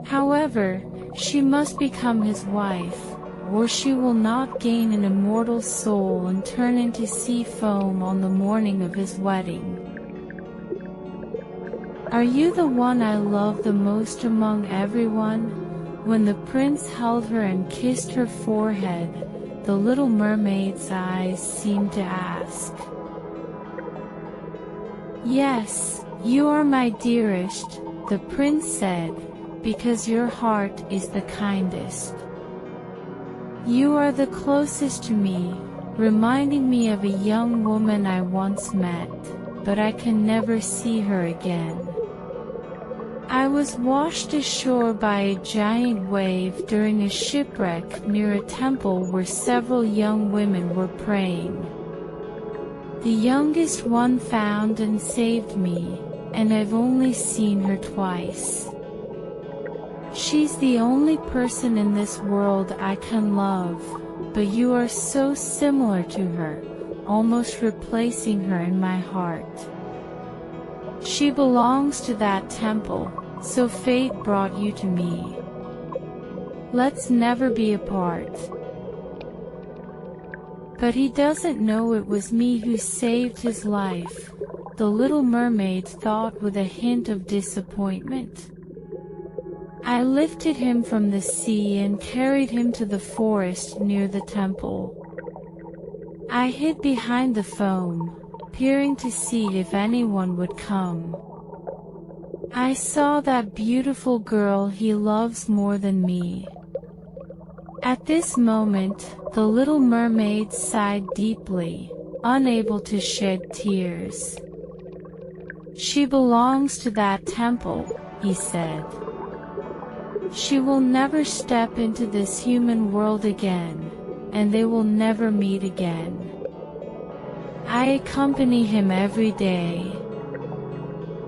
However, she must become his wife, or she will not gain an immortal soul and turn into sea foam on the morning of his wedding. Are you the one I love the most among everyone? When the prince held her and kissed her forehead, the little mermaid's eyes seemed to ask. "Yes, you are my dearest," the prince said, "because your heart is the kindest. You are the closest to me, reminding me of a young woman I once met, but I can never see her again. I was washed ashore by a giant wave during a shipwreck near a temple where several young women were praying. The youngest one found and saved me, and I've only seen her twice. She's the only person in this world I can love, but you are so similar to her, almost replacing her in my heart. She belongs to that temple, so fate brought you to me. Let's never be apart. But he doesn't know it was me who saved his life, the little mermaid thought with a hint of disappointment. I lifted him from the sea and carried him to the forest near the temple. I hid behind the foam, peering to see if anyone would come. I saw that beautiful girl he loves more than me. At this moment, the little mermaid sighed deeply, unable to shed tears. She belongs to that temple, he said. She will never step into this human world again, and they will never meet again. I accompany him every day.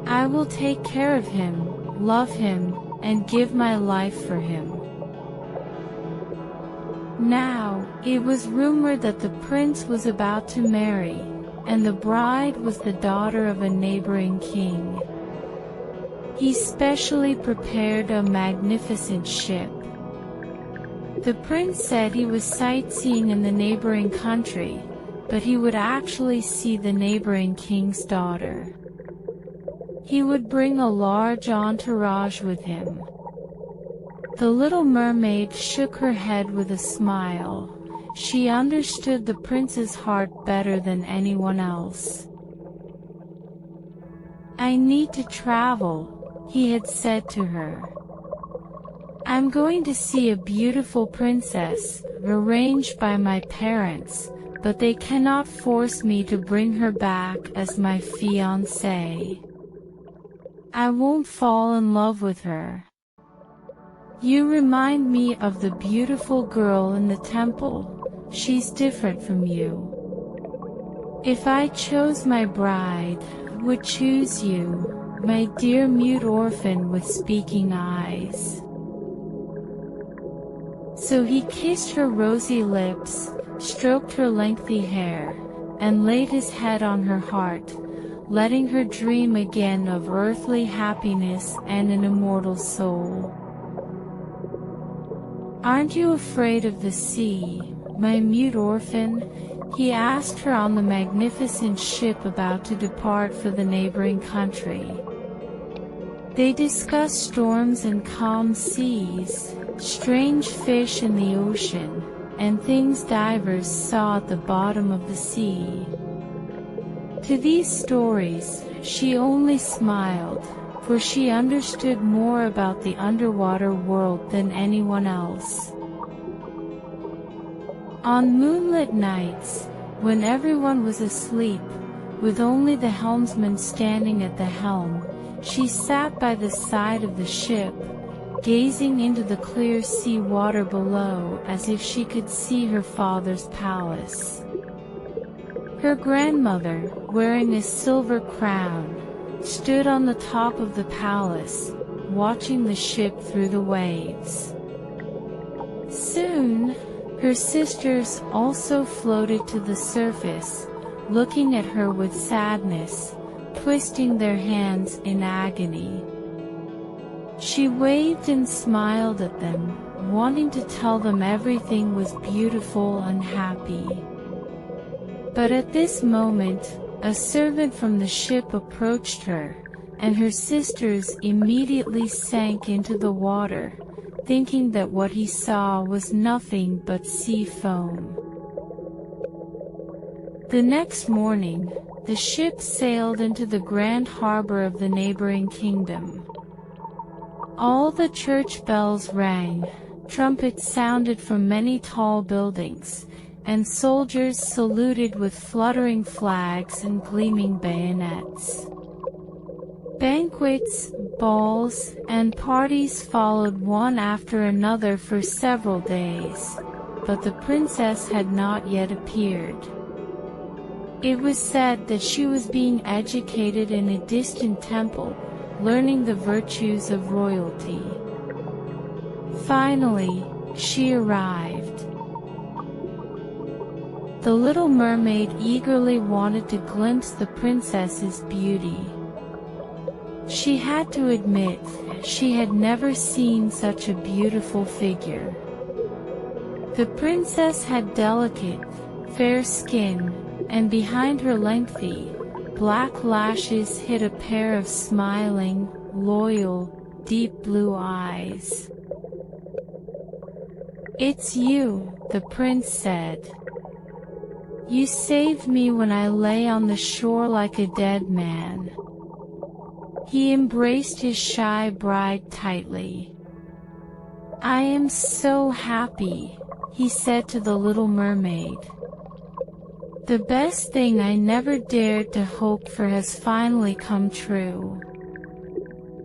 I will take care of him, love him, and give my life for him. Now, it was rumored that the prince was about to marry, and the bride was the daughter of a neighboring king. He specially prepared a magnificent ship. The prince said he was sightseeing in the neighboring country, but he would actually see the neighboring king's daughter. He would bring a large entourage with him. The little mermaid shook her head with a smile. She understood the prince's heart better than anyone else. I need to travel, he had said to her. I'm going to see a beautiful princess, arranged by my parents, but they cannot force me to bring her back as my fiancée. I won't fall in love with her. You remind me of the beautiful girl in the temple. She's different from you. If I chose my bride, would choose you, my dear mute orphan with speaking eyes. So he kissed her rosy lips, stroked her lengthy hair, and laid his head on her heart, letting her dream again of earthly happiness and an immortal soul. Aren't you afraid of the sea, my mute orphan? He asked her on the magnificent ship about to depart for the neighboring country. They discussed storms and calm seas, strange fish in the ocean, and things divers saw at the bottom of the sea. To these stories, she only smiled, for she understood more about the underwater world than anyone else. On moonlit nights, when everyone was asleep, with only the helmsman standing at the helm, she sat by the side of the ship, gazing into the clear sea water below as if she could see her father's palace. Her grandmother, wearing a silver crown, stood on the top of the palace, watching the ship through the waves. Soon, her sisters also floated to the surface, looking at her with sadness, twisting their hands in agony. She waved and smiled at them, wanting to tell them everything was beautiful and happy. But at this moment, a servant from the ship approached her, and her sisters immediately sank into the water, thinking that what he saw was nothing but sea foam. The next morning, the ship sailed into the grand harbor of the neighboring kingdom. All the church bells rang, trumpets sounded from many tall buildings, and soldiers saluted with fluttering flags and gleaming bayonets. Banquets, balls, and parties followed one after another for several days, but the princess had not yet appeared. It was said that she was being educated in a distant temple, learning the virtues of royalty. Finally, she arrived. The little mermaid eagerly wanted to glimpse the princess's beauty. She had to admit, she had never seen such a beautiful figure. The princess had delicate, fair skin, and behind her lengthy, black lashes hid a pair of smiling, loyal, deep blue eyes. "It's you," the prince said. "You saved me when I lay on the shore like a dead man." He embraced his shy bride tightly. "I am so happy," he said to the little mermaid. "The best thing I never dared to hope for has finally come true.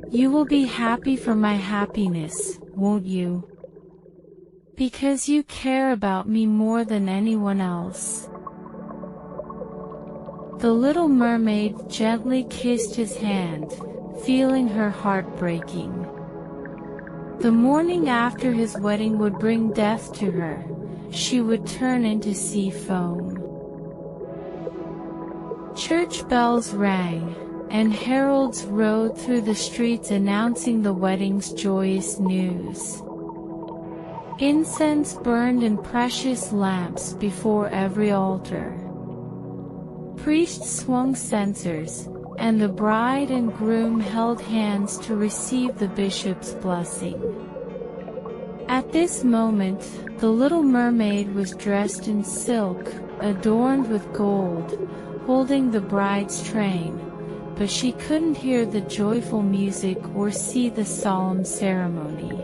You will be happy for my happiness, won't you? Because you care about me more than anyone else." The little mermaid gently kissed his hand, feeling her heart breaking. The morning after his wedding would bring death to her. She would turn into sea foam. Church bells rang, and heralds rode through the streets announcing the wedding's joyous news. Incense burned in precious lamps before every altar. Priests swung censers, and the bride and groom held hands to receive the bishop's blessing. At this moment, the little mermaid was dressed in silk, adorned with gold, holding the bride's train, but she couldn't hear the joyful music or see the solemn ceremony.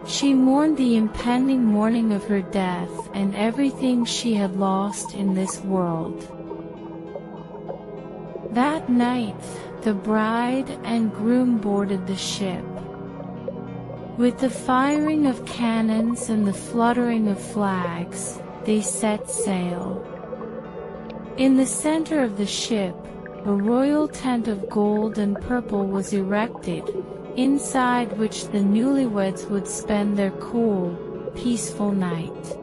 She mourned the impending morning of her death and everything she had lost in this world. That night, the bride and groom boarded the ship. With the firing of cannons and the fluttering of flags, they set sail. In the center of the ship, a royal tent of gold and purple was erected, inside which the newlyweds would spend their cool, peaceful night.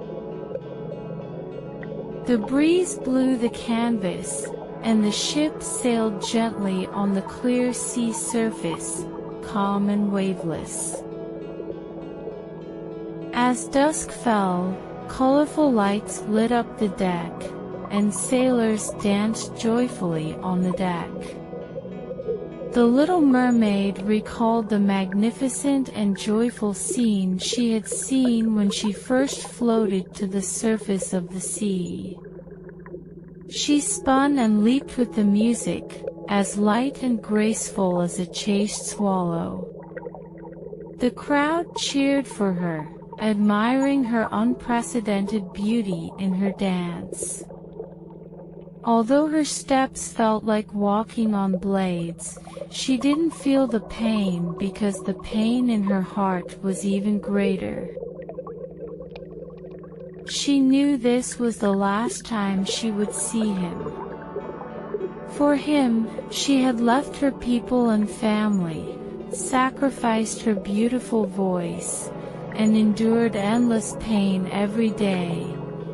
The breeze blew the canvas, and the ship sailed gently on the clear sea surface, calm and waveless. As dusk fell, colorful lights lit up the deck, and sailors danced joyfully on the deck. The little mermaid recalled the magnificent and joyful scene she had seen when she first floated to the surface of the sea. She spun and leaped with the music, as light and graceful as a chased swallow. The crowd cheered for her, admiring her unprecedented beauty in her dance. Although her steps felt like walking on blades, she didn't feel the pain because the pain in her heart was even greater. She knew this was the last time she would see him. For him, she had left her people and family, sacrificed her beautiful voice, and endured endless pain every day,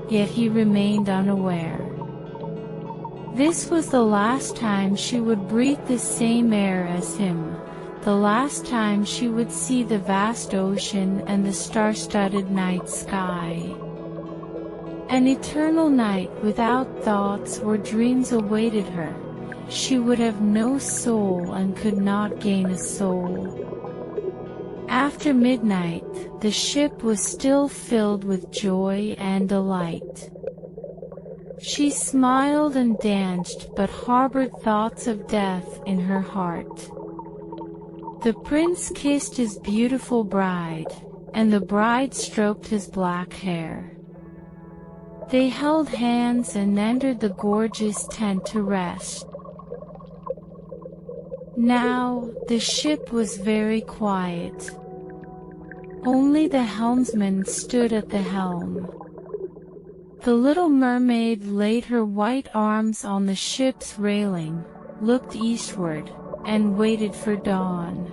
yet he remained unaware. This was the last time she would breathe the same air as him, the last time she would see the vast ocean and the star-studded night sky. An eternal night without thoughts or dreams awaited her. She would have no soul and could not gain a soul. After midnight, the ship was still filled with joy and delight. She smiled and danced but harbored thoughts of death in her heart. The prince kissed his beautiful bride, and the bride stroked his black hair. They held hands and entered the gorgeous tent to rest. Now, the ship was very quiet. Only the helmsman stood at the helm. The little mermaid laid her white arms on the ship's railing, looked eastward, and waited for dawn.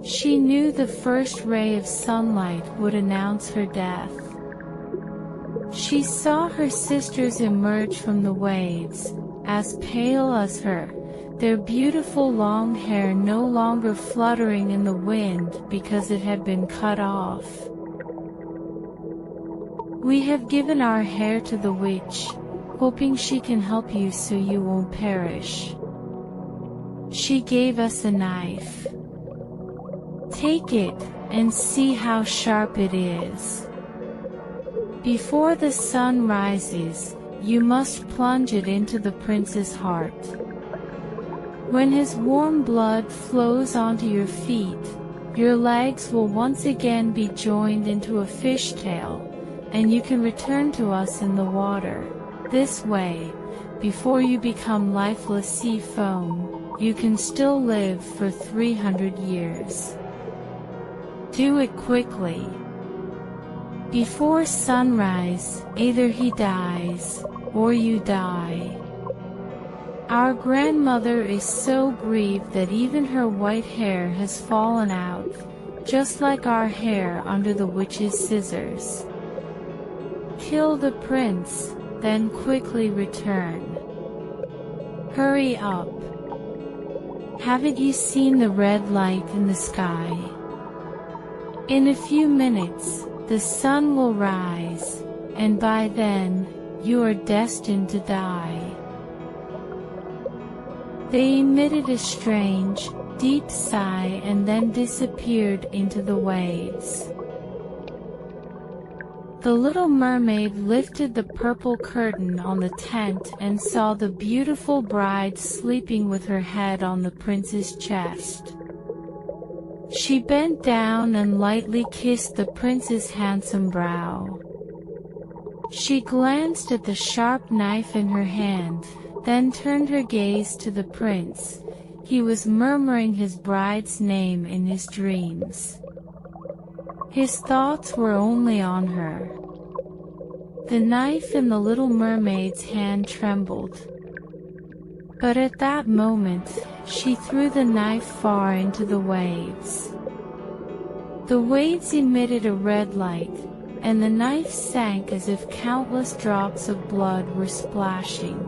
She knew the first ray of sunlight would announce her death. She saw her sisters emerge from the waves, as pale as her, their beautiful long hair no longer fluttering in the wind because it had been cut off. "We have given our hair to the witch, hoping she can help you so you won't perish. She gave us a knife. Take it, and see how sharp it is. Before the sun rises, you must plunge it into the prince's heart. When his warm blood flows onto your feet, your legs will once again be joined into a fishtail, and you can return to us in the water. This way, before you become lifeless sea foam, you can still live for 300 years. Do it quickly. Before sunrise, either he dies, or you die. Our grandmother is so grieved that even her white hair has fallen out, just like our hair under the witch's scissors. Kill the prince, then quickly return. Hurry up. Haven't you seen the red light in the sky? In a few minutes, the sun will rise, and by then, you are destined to die." They emitted a strange, deep sigh and then disappeared into the waves. The little mermaid lifted the purple curtain on the tent and saw the beautiful bride sleeping with her head on the prince's chest. She bent down and lightly kissed the prince's handsome brow. She glanced at the sharp knife in her hand, then turned her gaze to the prince. He was murmuring his bride's name in his dreams. His thoughts were only on her. The knife in the little mermaid's hand trembled. But at that moment, she threw the knife far into the waves. The waves emitted a red light, and the knife sank as if countless drops of blood were splashing.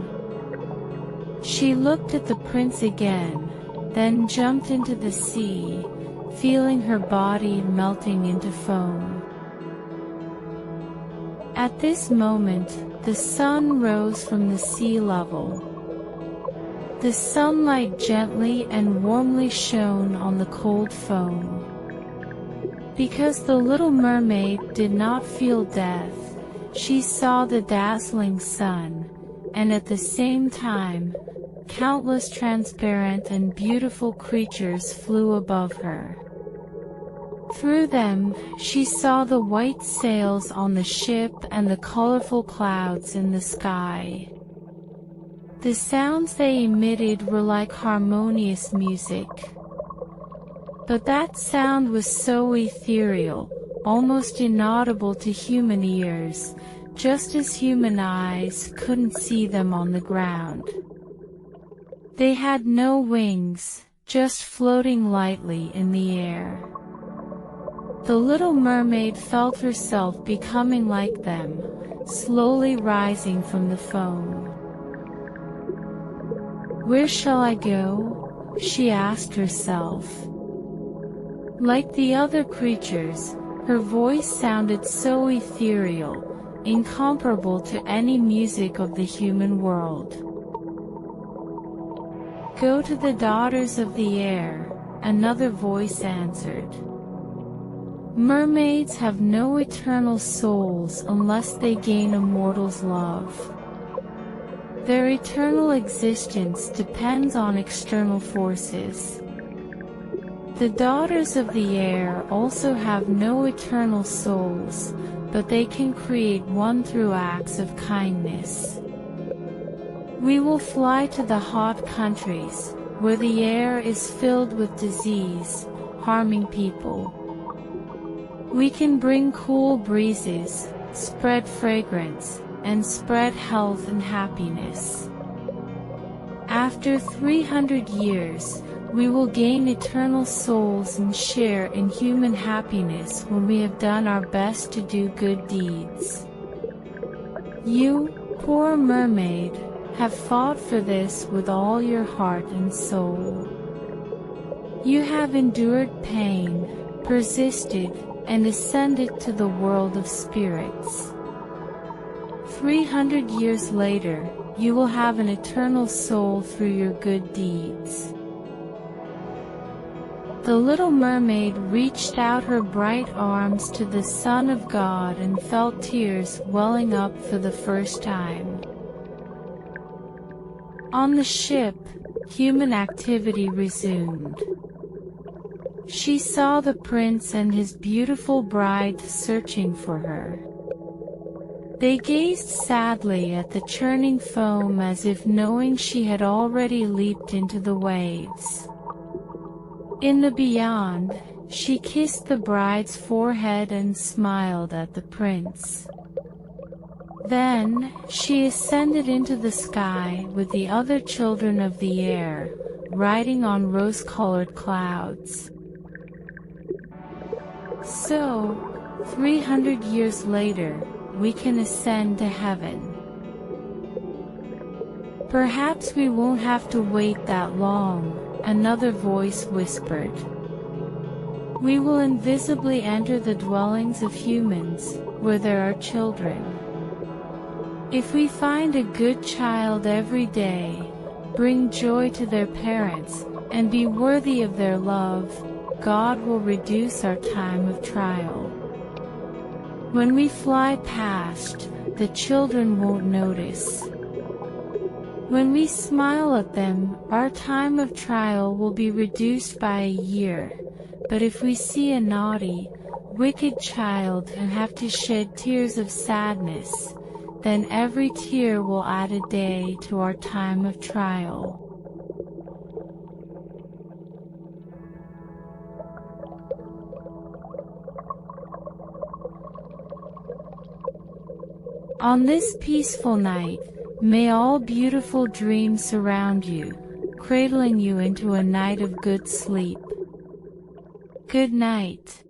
She looked at the prince again, then jumped into the sea, feeling her body melting into foam. At this moment, the sun rose from the sea level. The sunlight gently and warmly shone on the cold foam. Because the little mermaid did not feel death, she saw the dazzling sun, and at the same time, countless transparent and beautiful creatures flew above her. Through them, she saw the white sails on the ship and the colorful clouds in the sky. The sounds they emitted were like harmonious music. But that sound was so ethereal, almost inaudible to human ears, just as human eyes couldn't see them on the ground. They had no wings, just floating lightly in the air. The little mermaid felt herself becoming like them, slowly rising from the foam. "Where shall I go?" she asked herself. Like the other creatures, her voice sounded so ethereal, incomparable to any music of the human world. "Go to the daughters of the air," another voice answered. "Mermaids have no eternal souls unless they gain a mortal's love. Their eternal existence depends on external forces. The daughters of the air also have no eternal souls, but they can create one through acts of kindness. We will fly to the hot countries, where the air is filled with disease, harming people. We can bring cool breezes, spread fragrance, and spread health and happiness. After 300 years, we will gain eternal souls and share in human happiness when we have done our best to do good deeds. You, poor mermaid, have fought for this with all your heart and soul. You have endured pain, persisted, and ascended to the world of spirits. 300 years later, you will have an eternal soul through your good deeds. The little mermaid reached out her bright arms to the Son of God and felt tears welling up for the first time. On the ship, human activity resumed. She saw the prince and his beautiful bride searching for her. They gazed sadly at the churning foam as if knowing she had already leaped into the waves. In the beyond, she kissed the bride's forehead and smiled at the prince. Then, she ascended into the sky with the other children of the air, riding on rose-colored clouds. So, 300 years later, we can ascend to heaven. Perhaps we won't have to wait that long, another voice whispered. We will invisibly enter the dwellings of humans, where there are children. If we find a good child every day, bring joy to their parents, and be worthy of their love, God will reduce our time of trial. When we fly past, the children won't notice. When we smile at them, our time of trial will be reduced by a year. But if we see a naughty, wicked child and have to shed tears of sadness, then every tear will add a day to our time of trial. On this peaceful night, may all beautiful dreams surround you, cradling you into a night of good sleep. Good night.